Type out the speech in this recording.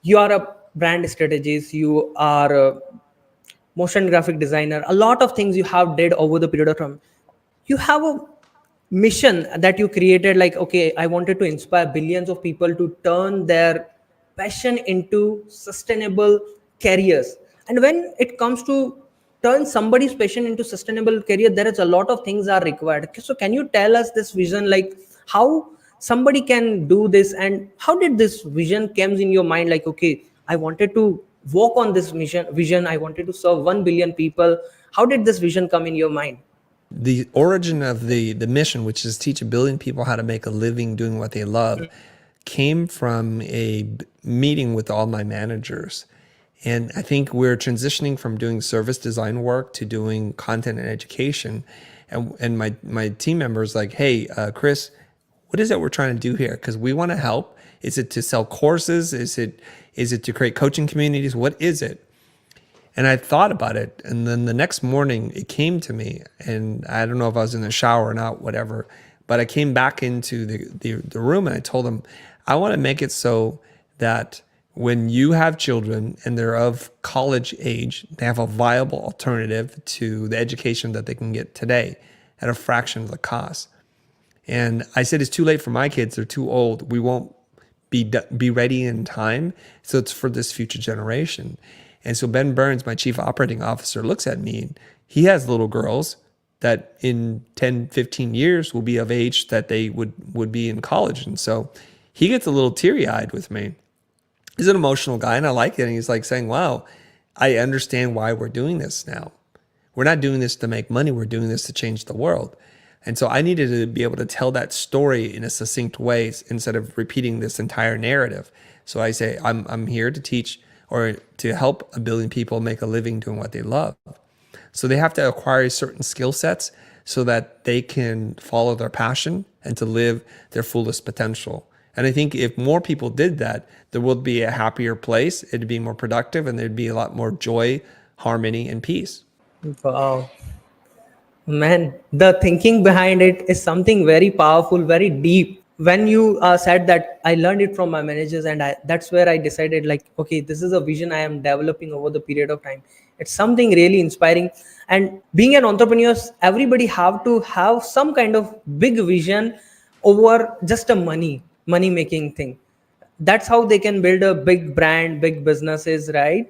you are a brand strategist, you are a motion graphic designer, a lot of things you have did over the period of time. You have a mission that you created, like, okay, I wanted to inspire billions of people to turn their passion into sustainable careers. And when it comes to turn somebody's passion into sustainable career, there is a lot of things are required. So can you tell us this vision, like how somebody can do this, and how did this vision comes in your mind, like, okay, I wanted to work on this vision, I wanted to serve 1 billion people. How did this vision come in your mind? The origin of the mission, which is teach a billion people how to make a living doing what they love, came from a meeting with all my managers. And I think we're transitioning from doing service design work to doing content and education. And my team members like, hey, Chris, what is it we're trying to do here? Because we want to help. Is it to sell courses? Is it to create coaching communities? What is it? And I thought about it. And then the next morning it came to me, and I don't know if I was in the shower or not, whatever, but I came back into the room and I told them, I want to make it so that when you have children and they're of college age, they have a viable alternative to the education that they can get today at a fraction of the cost. And I said, it's too late for my kids. They're too old. We won't be ready in time. So it's for this future generation. And so Ben Burns, my chief operating officer, looks at me and he has little girls that in 10, 15 years will be of age that they would be in college. And so he gets a little teary-eyed with me. He's an emotional guy and I like it. And he's like saying, wow, I understand why we're doing this now. We're not doing this to make money. We're doing this to change the world. And so I needed to be able to tell that story in a succinct way instead of repeating this entire narrative. So I say, I'm here to teach or to help a billion people make a living doing what they love. So they have to acquire certain skill sets so that they can follow their passion and to live their fullest potential. And I think if more people did that, there would be a happier place, it'd be more productive, and there'd be a lot more joy, harmony, and peace. Wow. Man, the thinking behind it is something very powerful, very deep. When you said that, I learned it from my managers, and that's where I decided, like, okay, this is a vision I am developing over the period of time. It's something really inspiring. And being an entrepreneur, everybody have to have some kind of big vision over just a money making thing. That's how they can build a big brand, big businesses, right?